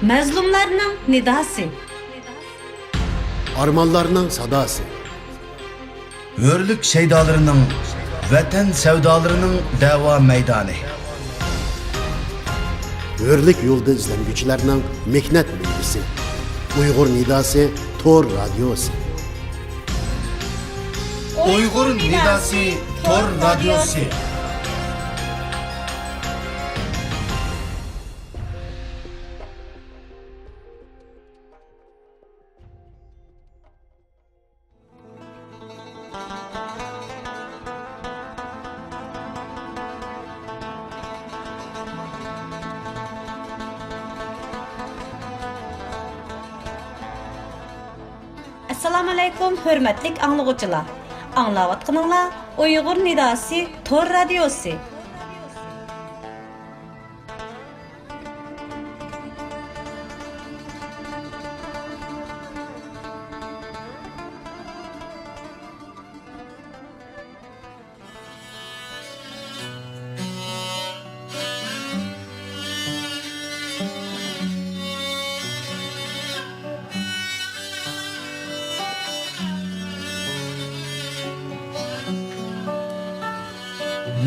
Mazlumlarning nidasi. Armanlarının sadası. Hürlük şeydalarının, vatan sevdalarının dava meydanı. Hürlük yolda izlengüçlerinin meknet bilgisi. Uygur Nidası Tor Radyosu. Uygur Nidası Tor Radyosu. Assalamu alaykum hürmetlik anlıqçılar. Anlavatqınыңlar Uygur Nidası Tor Radyosu.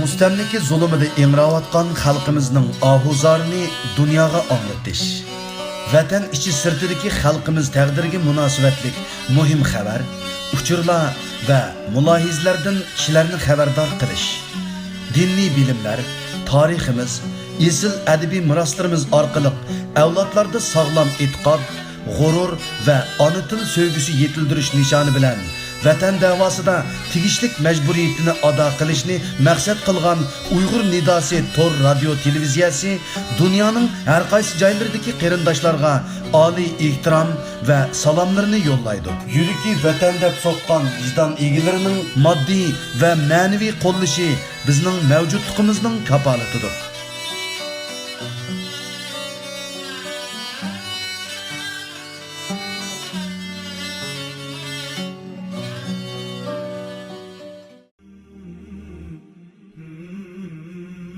Mustamlika zulmida emrayotgan xalqimizning ahuzorni dunyoga anglatish. Vatan ichi sirtidagi xalqimiz taqdiriga munosabatlik muhim xabar, uchurlar va mulohizlardan kishilarni xabardor qilish. Diniy bilimlar, tariximiz, esil adabiy meroslarimiz orqali avlodlarda sog'lom e'tiqod, g'urur va ona til sevgisi yetildirish nishoni bilan Vatan davosida tegishlik majburiyatini ado qilishni maqsad qilgan Uyg'ur Nidasi Tor radio televiziyasi dunyoning har qaysi joylaridagi qarindoshlarga oliy ehtirom va salomlarini yo'llaydi. Yuriki vatan deb so'qqan vijdon egalarining moddiy va ma'naviy qo'llashi bizning mavjudligimizning kafolatidir.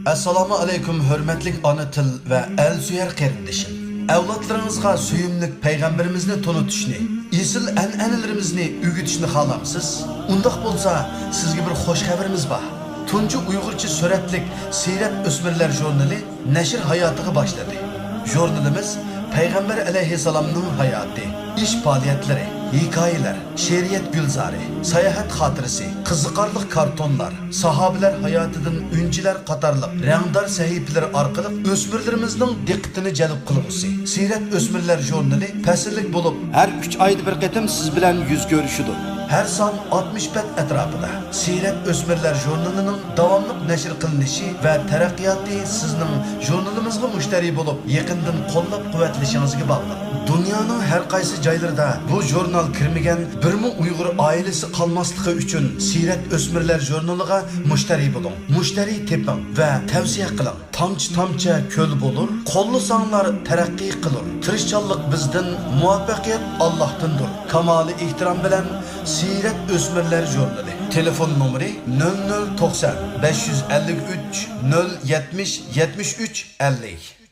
Assalomu alaykum hurmatli ona til va el suyar qarindishim. Avlodlaringizga suyumlik payg'ambarimizni tunutishni, esil an'analarimizni o'rgatishni xohlamsiz? Undaq bo'lsa, sizga bir xo'sh xabarimiz bor. Tunji Uyg'urcha suratlik Siyrat o'smirlar jurnali nashr hayotiga boshladi. Jurnalimiz Payg'ambar alayhissalomning hayoti, ish faoliyatlari, hikoyalar, she'riyat gulzori, sayohat xotirasi, qiziqarli kartonlar, sahobalar hayotidan unchilar qatorliq rangdor sahifalar orqali o'smirlarimizning diqqatini jalb qilgusi. Siyrat o'smirlar jurnali fasllik bo'lib, har 3 oyda bir qatim siz bilan yuz ko'rishidir. Her son 60 bet etrafında Siyrat O'smirlar jurnalining davomli nashr qilinishi va taraqqiyoti sizning jurnalimizga mushtari bo'lib, yaqindan qo'llab-quvvatlashingizga bog'liq. Dunyoning har qaysi joylarida bu jurnal kirmagan birmi Uyg'ur oilasi qolmasligi uchun Siyrat O'smirlar jurnaliga mushtari bo'ling. Mushtari teping va tavsiya qiling. Tomchi ko'l bo'lur, qo'llasanglar taraqqiy qilur. Tirishchanlik bizdan, muvaffaqiyat Allohdandir. Kamoli ehtirom bilan Siyrat O'smirlar jurnali. Telefon nomeri 0090 553 070 73 50.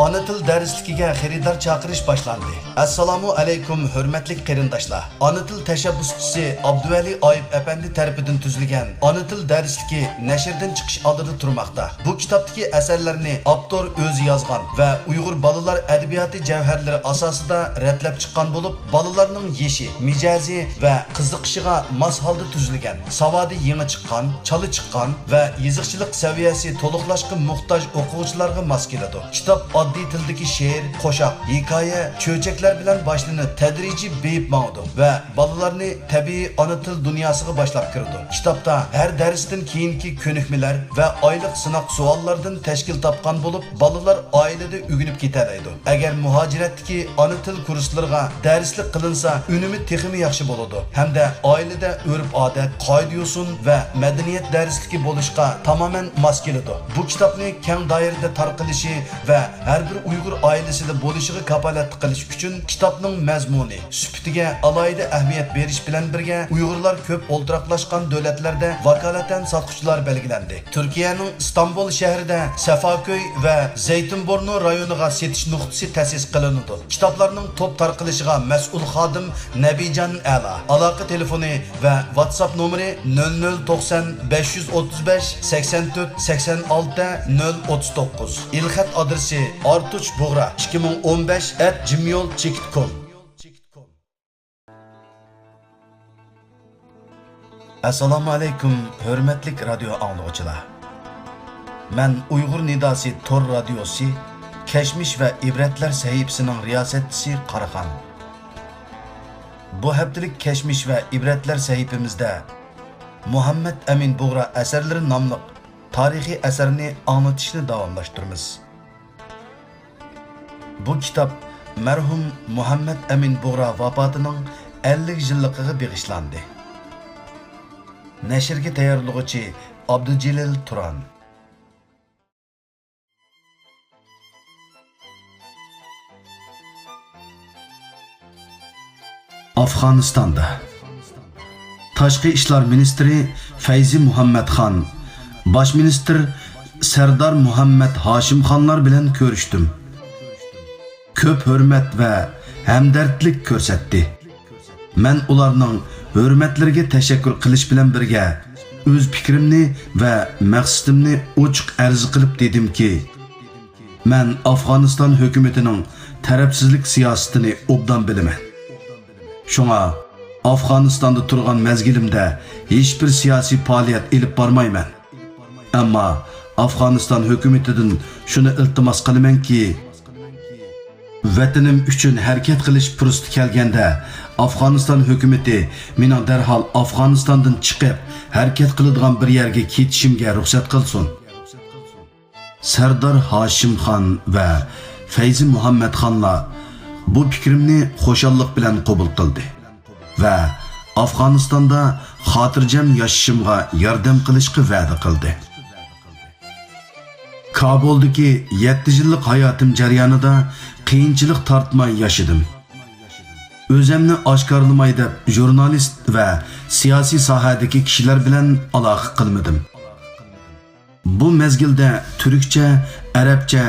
Ana til darsligiga xaridor chaqirish boshlandi. Assalomu alaykum hurmatli qarindoshlar. Ana til tashabbuschisi Abduvali Oyib apandi tarafidan tuzilgan Ana til darsligi nashrdan chiqish oldida turmoqda. Bu kitobdagi asarlarni avtor o'zi yozgan va Uyg'ur bolalar adabiyoti javharlari asosida ratlab chiqqan bo'lib, bolalarning yeshi, mijozi va qiziqishiga mos holda tuzilgan. Savodi yangi chiqqan, chali chiqqan va yiziqchilik saviyasi to'liqlashga muhtoj o'quvchilarga mos keladi. Kitob oddiy tildagi she'r, qo'shiq, hikoya, cho'chaklar bilan boshlanib tadrijiy beyib mavdu va bolalarni tabiiy ona til dunyosiga boshlab kirdi. Kitobda har darsdan keyingi ko'nikmalar va oylik sinoq savollardan tashkil topgan bo'lib, bolalar oilada o'rganib ketalaydi. Agar muhojiratdagi ona til kurslariga darslik qilinsa, unumi texmi yaxshi bo'ladi. Hamda oilada urf-odat, qoida-usul va madaniyat darsligi bo'lishga tamoman mos keladi. Bu kitobni keng doirada tarqalishi va har har bir Uyg'ur oilasida bo'lishiga kapolat qilish uchun kitobning mazmuni, sifatiga alohida ahamiyat berish bilan birga Uyg'urlar ko'p o'ltiraqlashgan davlatlarda vakolatan sotuvchilar belgilandi. Turkiyaning Istanbul shahrida Safaköy va Zaytunburnu rayoniga setish nuqtasi ta'sis qilindi. Kitoblarning to'p tarqilishiga mas'ul xodim Nabijon Ala. Aloqa telefoni va WhatsApp nomeri 0090 535 84 86 039. İlxat adresi Artuç Buğra 2015@gmail.com. Assalomu alaykum, hurmatli radio anglag'uchilar. Men Uyg'ur Nidosi Tor radiosi Keşmiş ve İbretler sahifəsinin riyasətçisi Qaraxan. Bu haftalik Keşmiş ve İbretler sahifimizde Muhammed Emin Buğra əsərləri namlıq tarihi əsərini anlatışını davamlaşdırırız. Bu kitap mərhum Muhammed Emin Buğra vafatının 50 yıllıqığı bağışlandı. Nəşrga tayyorlovchi Abdujelil Turan. Afg'onistonda Tashqi ishlar ministri Fayzi Muhammad Xon, bosh ministr Sardar Muhammad Hashim Xonlar bilan ko'rishdim. Ko'p hurmat va hamdardlik ko'rsatdi. Men ularning hurmatlariga tashakkur qilish bilan birga o'z fikrimni va maqsadimni ochiq arz qilib dedimki, men Afg'oniston hukumatining tarafsizlik siyosatini obdan bilaman. Şuna Afg'onistonda turgan mezgilimde hiçbir siyasi faaliyet ilip barmayman. Ama Afg'oniston hukumatidan şunu iltimos qilaman ki, vatanim uchun harakat qilish fursati kelganda Afg'oniston hukumati meni darhol Afg'onistondan chiqib harakat qiladigan bir yerga ketishimga ruxsat qilsin. Sardar Hashim Xon va Fayzi Muhammad Xonlar bu fikrimni xo'shallik bilan qabul qildi va Afg'onistonda xotirjam yashashimga yordam qilishga va'da qildi. Kabuldagi 7 yillik hayotim jarayonida qiyinchilik tortmay yashadim. O'zimni oshkorlamay deb jurnalist va siyosiy sohadagi kishilar bilan aloqa qilmadim. Bu mezgilda turkcha, arabcha,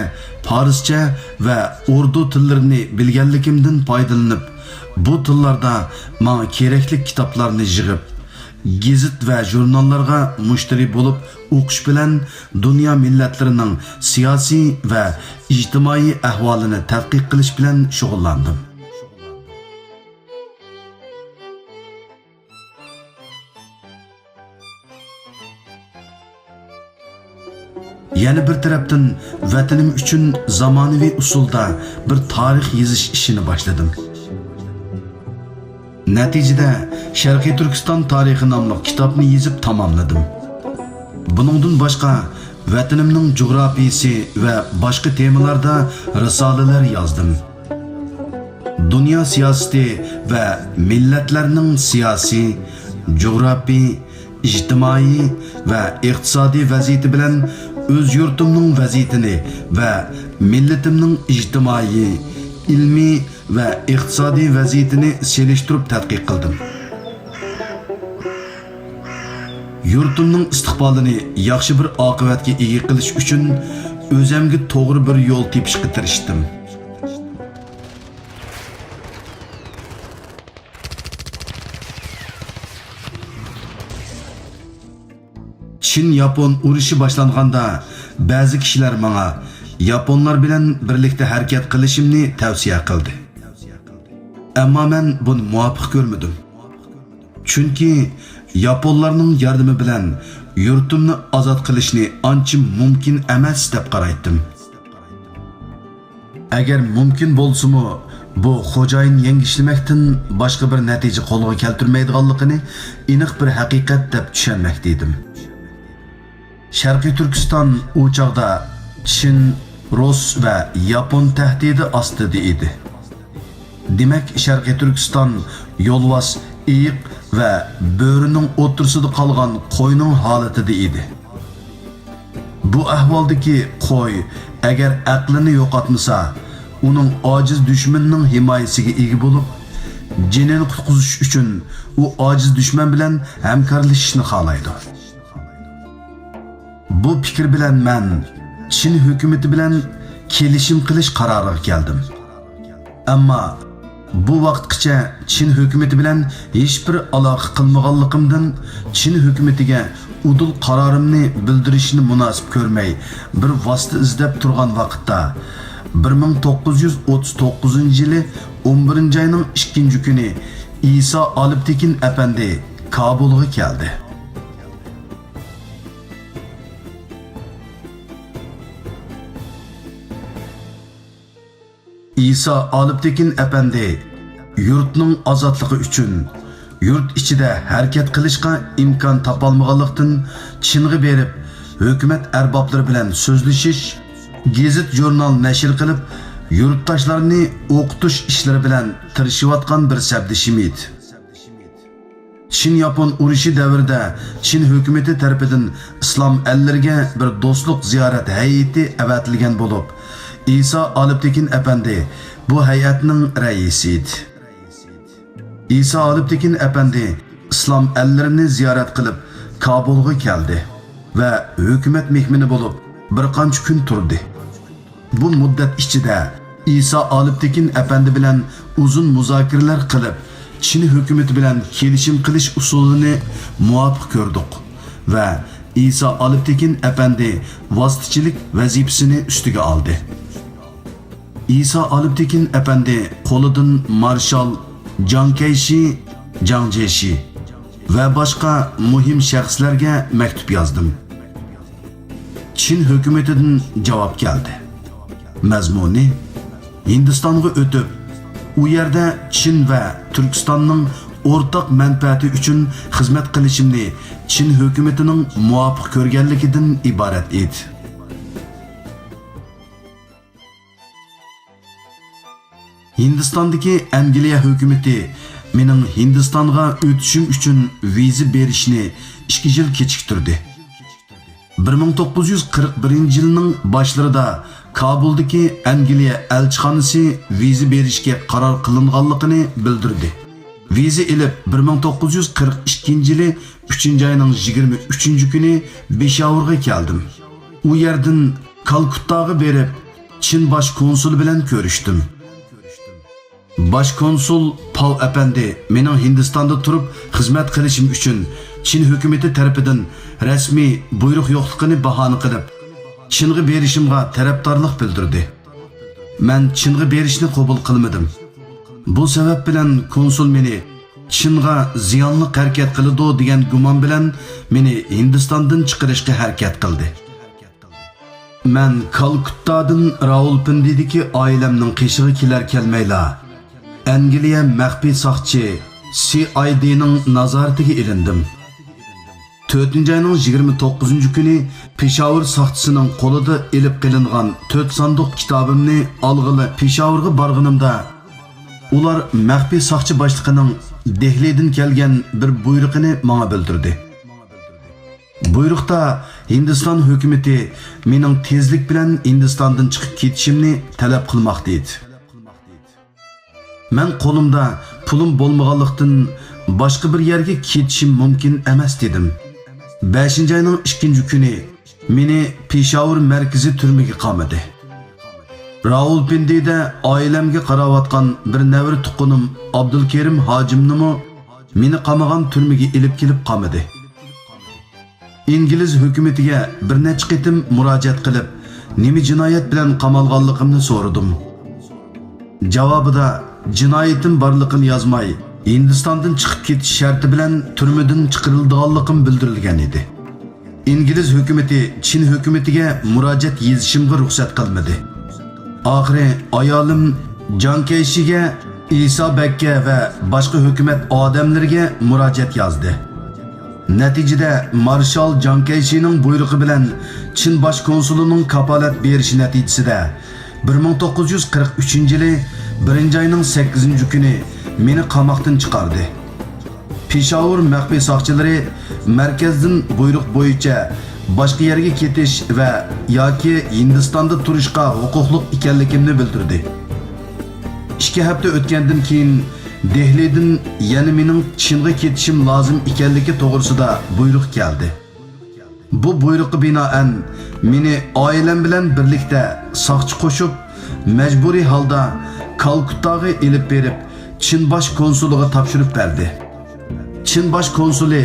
farscha va urdu tillarini bilganligimdan foydalanib, bu tillarda menga kerakli kitoblarni yig'ib, gazet va jurnallarga mushtari bo'lib o'qish bilan dunyo millatlarining siyosiy va ijtimoiy ahvolini tadqiq qilish bilan shug'ullandim. Yana bir tarafdan vatanim uchun zamonaviy usulda bir tarix yozish ishini boshladim. Natijada Sharqiy Turkiston tarixi nomli kitobni yozib tamomladim. Buningdan boshqa vatanimning jug'rafiyasi va boshqa temalarda risolalar yozdim. Dunyo siyosati va millatlarning siyosiy, jug'rafiy, ijtimoiy va iqtisodiy vaziyati bilan o'z yurtimning vaziyatini va millatimning ijtimoiy, ilmiy va iqtisodiy vaziyatini selishtirib tadqiq qildim. Yurtimning istiqbolini yaxshi bir oqibatga ega qilish uchun o'zimga to'g'ri bir yo'l tepishga tirishdim. Çin-Yapon urushi boshlanganda ba'zi kishilar menga Yaponlar bilan birlikda harakat qilishimni tavsiya qildi. Ammo men buni muvofiq ko'rmadim. Chunki Yaponlarning yordami bilan yurtimni ozod qilishni ancha mumkin emas deb qaraydim. Agar mumkin bo'lsa-mu, bu xo'jayin yengishlimakdan boshqa bir natija qo'lga keltirmaydiganligini aniq bir haqiqat deb tushunmoqda edim. Sharqiy Turkiston u chaqda Çin, Rus va Yapon tahdidi ostida edi. Demak, Sharqiy Turkiston yo'lvas, iyiq va bo'rining o'tirsida qolgan qo'yning holatida edi. Bu ahvoldagi qo'y agar aqlini yo'qotmasa, uning ojiz dushmanining himoyasiga ega bo'lib, jinini qutqizish uchun u ojiz dushman bilan hamkorlashishni xohlaydi. Bu fikr bilan men Chin hukumati bilan kelishim qilish qaroriga keldim. Ammo bu vaqtgacha Chin hukumati bilan hech bir aloqa qilmaganligimdan Chin hukumatiga udul qarorimni bildirishni munosib ko'rmay bir vosita izlab turgan vaqtda 1939-yili 11-oyning 2-kuni İsa Aliptekin Efendi Kabulga keldi. İsa Aliptekin Efendi yurtning ozodligi uchun yurt ichida harakat qilishga imkon topolmaganlikdan Chinga berib, hukumat arboblari bilan so'zlashish, gazet jurnal nashr qilib, yurtdoshlarni o'qitish ishlari bilan tirishayotgan bir sabdishim edi. Chin-Yapon urushi davrida Chin hukumati tarafidan islom ellariga bir do'stlik ziyorat hay'ati avatilgan bo'lib, İsa Aliptekin Efendi bu hay'atning raisi edi. İsa Aliptekin Efendi islom ellarini ziyorat qilib Kabulga keldi va hukumat mehmoni bo'lib bir qancha kun turdi. Bu muddat ichida İsa Aliptekin Efendi bilan uzun muzokaralar qilib, Chin hukumati bilan kelishim qilish usulini muvofiq ko'rdik va İsa Aliptekin Efendi vositachilik vazifasini ustiga oldi. İsa Aliptekin Efendi qo'lidan marshal Jang Keyshi, Jang Jeshi va boshqa muhim shaxslarga maktub yozdim. Chin hukumatidan javob keldi. Mazmuni Hindistonga o'tib, u yerda Chin va Turkistonning o'rtaq manfaati uchun xizmat qilishimni Chin hukumatining muvofiq ko'rganligidan iborat edi. Hindistondagi Angliya hukumati mening Hindistonga o'tishim uchun viza berishni 2 yil kechiktirdi. 1941-yilning boshlarida Kabuldagi Angliya elchixonasi viza berishga qaror qilinganligini bildirdi. Viza ilib 1942-yili 3-oyning 23-kuni Peshawarga keldim. U yerdan Kalkuttaga berib, Chin bosh konsul bilan ko'rishdim. Baş konsul Paul Efendi mening Hindistonda turib xizmat qilishim uchun Chin hukumati tarafidan rasmiy buyruq yo'qligini bahona qilib, Chinga berishimga tarafdorlik bildirdi. Men Chinga berishni qabul qilmadim. Bu sabab bilan konsul meni Chinga ziyonli harakat qiladi degan gumon bilan meni Hindistondan chiqarishga harakat qildi. Men Kalkuttadan Rawalpindidagi oilamning qishig'i kelar kelmayla Angliya maxfiy soqchi CID'ning nazoratiga ilindim. 4-oyning 29-kuni Peshawar soqchisining qo'lida ilib qilingan 4 sanduq kitobimni olg'ili Peshawarga borganimda, ular maxfiy soqchi boshlig'ining Dehlidan kelgan bir buyruqini menga bildirdi. Buyruqda Hindiston hukumati mening tezlik bilan Hindistondan chiqib ketishimni talab qilmoqda edi. Men qo'limda pulim bo'lmaganlikdan boshqa bir yerga ketishim mumkin emas dedim. 5-oyning 2-kuni meni Peshawar markaziy turmaga qamadi. Rawalpindida oilamga qarayotgan bir navri tuqqanim Abdulkerim Hojimnimi meni qamagan turmaga ilib kelib qamadi. İngiliz hukumatiga bir necha qitim murojaat qilib, nima jinoyat bilan qamalganligimni so'radim. Javobida jinoyatim borligini yozmay, Hindistondan chiqib ketish sharti bilan turmadan chiqarilganligim bildirilgan edi. İngiliz hukumati Chin hukumatiga murojaat yozishimga ruxsat qilmadi. Oxiri ayolim Jang Keyshiga, İsa Bekka va boshqa hukumat odamlariga murojaat yozdi. Natijada marshal Jang Keyshining buyrug'i bilan Chin bosh konsulining kapolat berishi natijasida 1943-yili 1-oyning 8-kuni meni qamoqdan chiqardi. Peshawar maxfiy soqchilari markazdan buyruq bo'yicha boshqa yerga ketish va yoki Hindistonda turishga huquqli ekanligimni bildirdi. 2 hafta o'tgandan keyin Dehlidan yana mening Chinga ketishim lozim ekanligi to'g'risida buyruq keldi. Bu buyruqqa binoan meni oilam bilan birlikda soqchi qo'shib, majburiy holda Kalkuttaga elib berib, Chin bosh konsuliga topshirib berdi. Chin bosh konsuli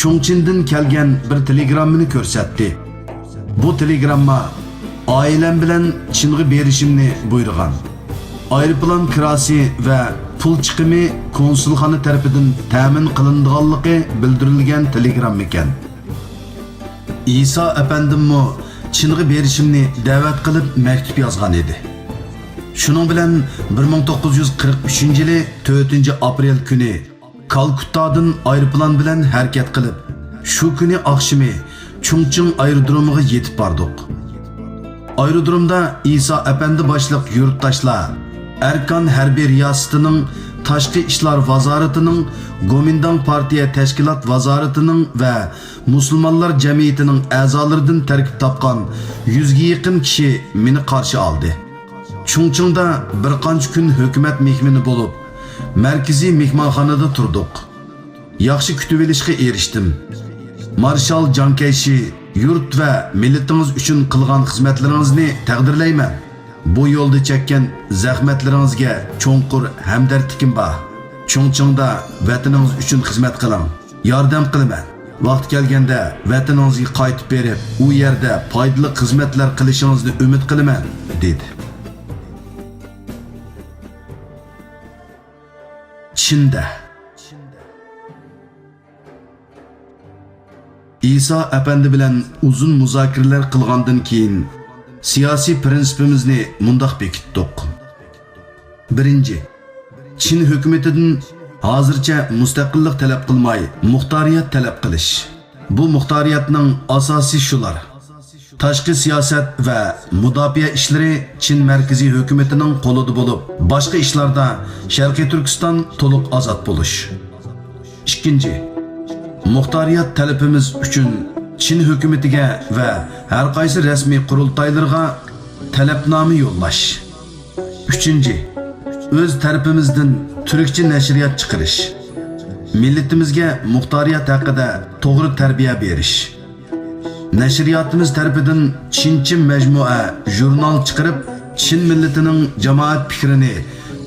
Chongqingdan kelgan bir telegrammani ko'rsatdi. Bu telegramma oilam bilan Chinga berishimni buyurgan. Aeroplan kirasi va pul chiqimi konsulxona tarafidan ta'min qilinganligi bildirilgan telegram ekan. İsa efendimmi Chinga berishimni da'vat qilib maktub yozgan edi. Shuning bilan 1943-yili 4-aprel kuni Kalkuttadan aeroplan bilan harakat qilib, shu kuni oqshimi Chongqing aerodromiga yetib bordik. Aerodromda İsa efendi boshliq yurtdoshlar, Erkan harbiy riyosatining, Tashqi ishlar vazoratining, Gomindang partiya tashkilot vazoratining va musulmonlar jamiyatining a'zolaridan tarkib topgan 100 ga yaqin kishi meni qarshi oldi. Chongqingda bir qancha kun hukumat mehmoni bo'lib, markaziy mehmonxonada turdik. Yaxshi kutib olishga erishdim. Marshal Jiang Kaishi yurt va millatingiz uchun qilgan xizmatlaringizni taqdirlayman. Bu yo'lda chekkan zahmatlaringizga cho'nqur hamdardligim bor. Chongqingda vataningiz uchun xizmat qiling. Yordam qilaman. Vaqt kelganda vataningizga qaytib berib, u yerda foydali xizmatlar qilishingizni umid qilaman, dedi. Chinda İsa efendi bilan uzun muzokaralar qilgandan keyin siyosiy prinsipimizni mundaq bekitdik. Birinchi, Chin hukumatidan hozircha mustaqillik talab qilmay, muxtoriyat talab qilish. Bu muxtoriyatning asosiy shular: tashqi siyosat va mudofaa ishlari Chin markaziy hukumatining qo'lida bo'lib, boshqa ishlarda Sharqiy Turkiston to'liq ozod bo'lish. Ikkinchi, muxtoriyat talabimiz uchun Chin hukumatiga va har qaysi rasmiy qurultoylarga talabnoma yo'llash. Uchinchi, o'z tarafimizdan turkcha nashriyat chiqarish. Millatimizga muxtoriyat haqida to'g'ri tarbiya berish. Nashriyatimiz tarafidan Chinchi majmua jurnal chiqarib, Chin millatining jamoat fikrini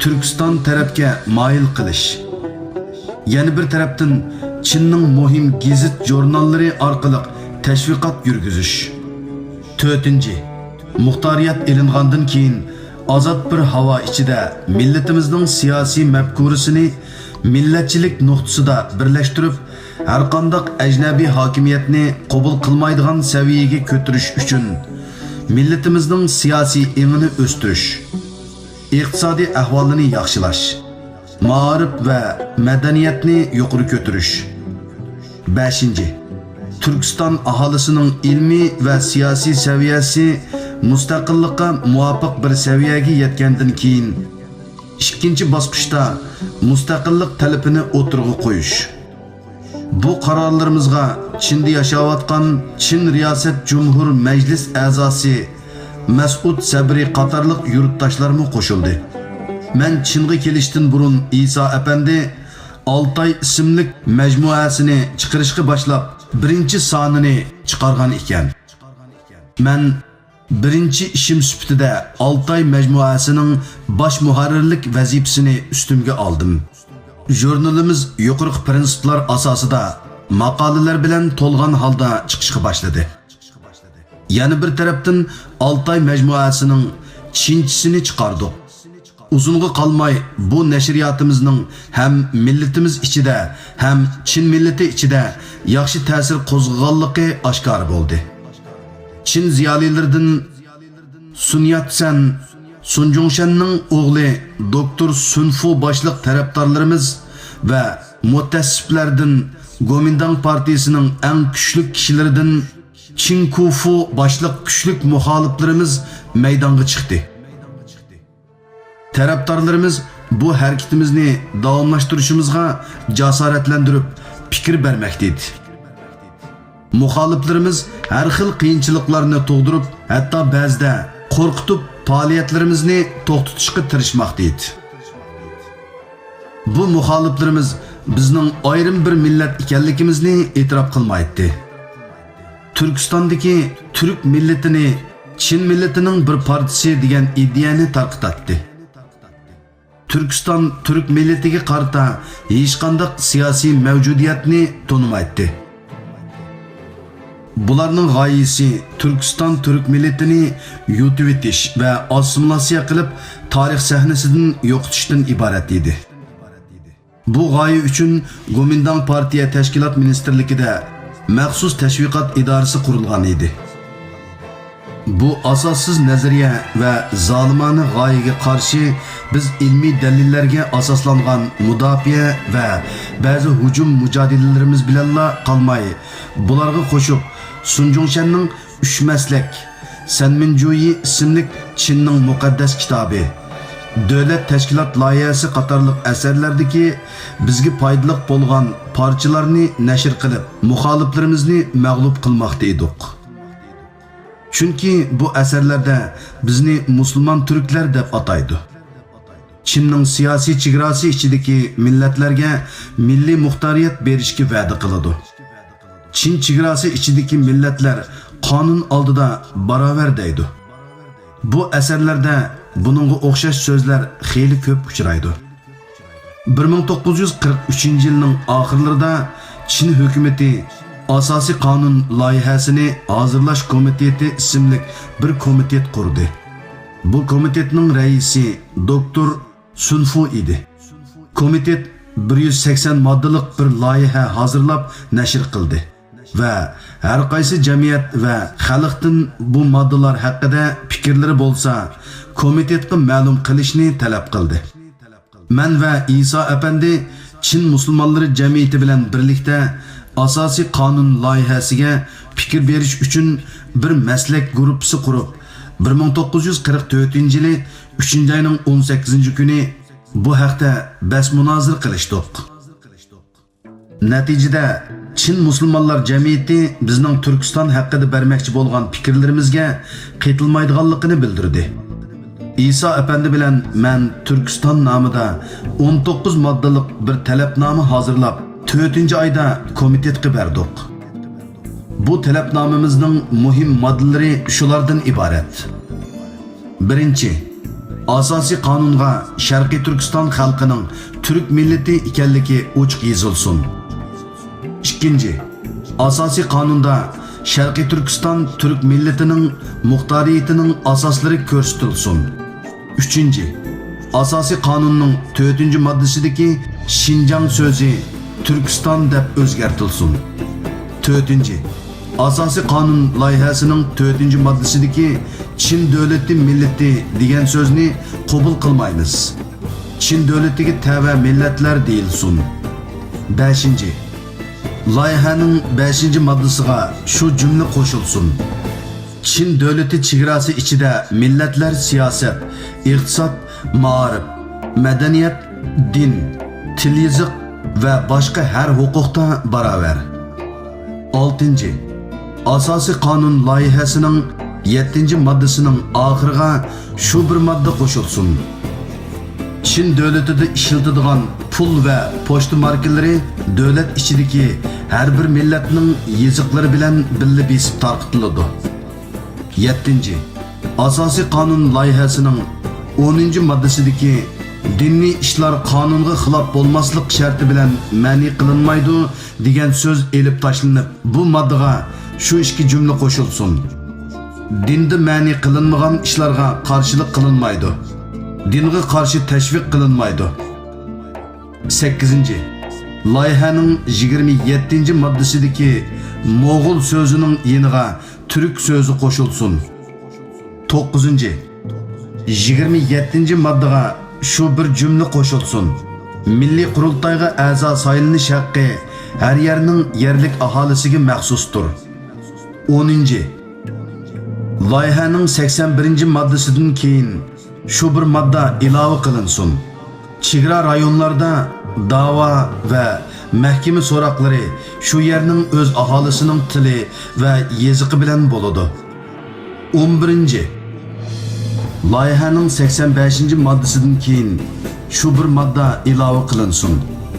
Turkiston tarafga moyil qilish. Yana bir tarafdan Chinning muhim gazet jurnallari orqali tashviqot yurgizish. 4. Muxtoriyat elingandan keyin ozod bir havo ichida millatimizning siyosiy mafkurasini millatchilik nuqtasida birlashtirib, har qanday ajnabiy hokimiyatni qabul qilmaydigan saviyaga ko'tarish uchun millatimizning siyosiy engini o'stirish, iqtisodiy ahvolini yaxshilash, ma'rif va madaniyatni yuqori ko'tarish. 5. Turkiston aholisining ilmiy va siyosiy saviyasi mustaqillikqa muvofiq bir saviyaga yetgandan keyin ikkinchi bosqichda mustaqillik talabini o'tirg'i qo'yish. Bu qarorlarimizga Chinda yashayotgan Chin Riyosat Jumhur Majlis a'zosi Mas'ud Sabri qatorliq yurtdoshlarimiz qo'shildi. Men Chinga kelishdan burun İsa efendi Altay ismli majmuasini chiqarishga boshlab, birinchi sonini chiqargan ekan. Men birinchi ishim sifatida Altay majmuasining bosh muharrirlik vazifasini ustimga oldim. Jurnalimiz yuqori prinsiplar asosida maqolalar bilan to'lgan holda chiqishga boshladi. Yana bir tarafdan Altay majmuasining Chinchisini chiqardik. Uzunga qolmay bu nashriyatimizning ham millatimiz ichida, ham Chin millati ichida yaxshi ta'sir qo'zg'aganligi oshkor bo'ldi. Chin ziyolilaridan Sun Yat-sen, Sun Jung-shenning o'g'li doktor Sunfu boshliq tarafdorlarimiz va mutassiblardan Gomindang partiyasining eng kuchli kishilaridan Chin Kufu boshliq kuchli muxoliflarimiz maydonga chiqdi. Tarafdorlarimiz bu harakatimizni davomlashtirishimizga jasoratlantirib fikr bermoqda edi. muxoliflarimiz har xil qiyinchiliklarni tug'dirib, hatto ba'zida qo'rqitib faoliyatlarimizni to'xtatishga tirishmoqda edi. Bu muxoliflarimiz bizning ayrim bir millat ekanligimizni e'tirof qilmaydi. Turkistondagi turk millatini Çin milletining bir partisi degan ideyani tarqatdi. Turkiston turk millatiga qarta hech qanday siyosiy mavjudiyatni to'nimaydi. Bularning g'oyasi Turkiston turk millatini yutib etish va assimilyatsiya qilib tarix sahnasidan yo'qotishdan iborat edi. Bu g'oya uchun Gomindang partiya tashkilot ministerligida maxsus tashviqot idorasi qurilgan edi. Bu asossiz nazariya va zolimona g'oyaga qarshi biz ilmiy dalillarga asoslangan mudofaa va ba'zi hujum mujodilalarimiz bilanla qolmay, bularga qo'shib Sunjungshanning 3 maslak, Sanminjuyi ismli Chinning muqaddas kitobi, davlat tashkilot loyihasi qatorliq asarlardagi bizga foydali bo'lgan parchalarni nashr qilib, muxoliflarimizni mag'lub qilmoqda edik. Chunki bu asarlarda bizni musulmon turklar deb ataydi. Chinning siyosiy chegarasi ichidagi millatlarga milliy muxtoriyat berishga va'da qiladi. Chin chegarasi ichidagi millatlar qonun oldida barobar deydi. Bu asarlarda buningga o'xshash so'zlar xeyli ko'p uchraydi. 1943-yilning oxirlarida Chin hukumati Asosiy qonun loyihasini hozirlash komiteti ismli bir komitet qurdi. Bu komitetning raisi doktor Sunfu edi. Komitet 180 moddalik bir loyiha hozirlab nashr qildi va har qaysi jamiyat va xalqdan bu moddalar haqida fikrlari bo'lsa, komitetga ma'lum qilishni talab qildi. Men va Iso apandi Chin musulmonlari jamiyati bilan birlikda asosiy qonun loyihasiga fikr berish uchun bir maslak guruhi qurib, 1944-yili 3-oyning 18-kuni bu haqda bas munozir qilishdik. Natijada Chin musulmonlar jamiyati bizning Turkiston haqida bermoqchi bo'lgan fikrlarimizga qaytilmaydiganligini bildirdi. İsa apandi bilan men Turkiston nomida 19 moddalik bir talabnoma hozirlab 4-oyda komitetga berdik. Bu talabnomamizning muhim moddalari shulardan iborat. 1. Asosiy qonunga Sharqiy Turkiston xalqining turk millati ekanligi ochiq yozilsin. 2. Asosiy qonunda Sharqiy Turkiston turk millatining muxtoriyatining asoslari ko'rsatilsin. 3. Asosiy qonunning 4-moddasidagi Xinjiang so'zi Turkiston deb o'zgartirilsin. 4. Asosiy qonun loyihasining 4-moddasidagi Chin davlati millati degan so'zni qabul qilmaymiz. Chin davlatiga tava millatlar deyilsin. 5. Loyihaning 5-moddasiga shu jumla qo'shilsin. Chin davlati chegarasi ichida millatlar siyosat, iqtisod, ma'rif, madaniyat, din, til, yoziq va boshqa har huquqda barobar. 6. Asosiy qonun loyihasining 7-moddasining oxiriga shu bir modda qo'shilsin. Chin davlatida ishlatiladigan pul va pochta markalari davlat ichidagi har bir millatning yoziqlari bilan birga besib tarqatiladi. 7. Asosiy qonun loyihasining 10-moddasidagi diniy ishlar qonunga xilof bo'lmaslik sharti bilan ma'ni qilinmaydi degan so'z elib tashlanib, bu moddaga shu ikki jumla qo'shilsin. Dinda ma'ni qilinmagan ishlarga qarshilik qilinmaydi. Dinga qarshi tashviq qilinmaydi. 8. Loyihaning 27-moddasidagi Mo'g'ul so'zining yeniga Türk so'zi qo'shilsin. 9. 27-moddaga shu bir jumla qo'shilsin. Milliy qurultayga a'zo saylanish haqqi har yerning yerlik aholisiga maxsusdir. 10. Loyihaning 81-moddasidan keyin shu bir modda ilova qilinsin. Chegara rayonlarda da'vo va mahkama so'roqlari shu yerning o'z aholisining tili va yeziqi bilan bo'ladi. 11. Loyihaning 85-moddasidan keyin shu bir modda ilova qilinsin.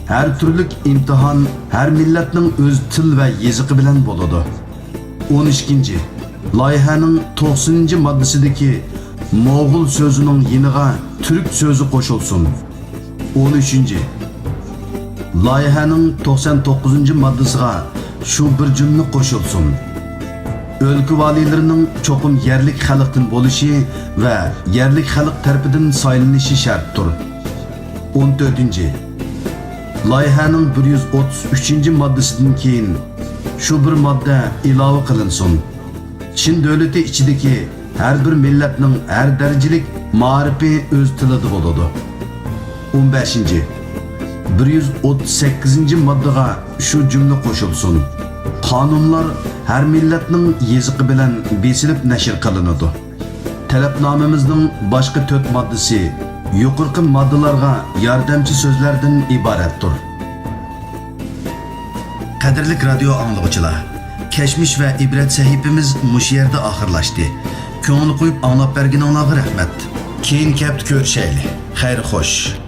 Har turlik imtihon har millatning o'z til va yeziqi bilan bo'ladi. 12. Loyihaning 90-moddasidagi Moğol so'zining yeniga Türk so'zi qo'shilsin. 13. Loyihaning 99-moddasiga shu bir jumla qo'shilsin. O'lka valilarining cho'qim yerlik xalqdan bo'lishi va yerlik xalq tarafidan saylanishi shartdir. 14. Loyihaning 133-moddasidan keyin shu bir modda ilova qilinsin. Çin davlati ichidagi har bir millatning har darajalik ma'rifi o'z tilida bo'ladi. 15. 138-moddaga shu jumla qo'shilsin. Qonunlar har millatning yeziqi bilan besilib nashr qilinadi. Talabnomamizning boshqa 4 moddasi yuqorqi moddalarga yordamchi so'zlardan iboratdir. Qadrli radio anglovchilar, Keşmiş ve ibret sahifimiz mush yerda oxirlashdi. Ko'ngil qo'yib anglab berganingizga rahmat. Keyin kapt ko'rishaylik. Xayr xo'sh.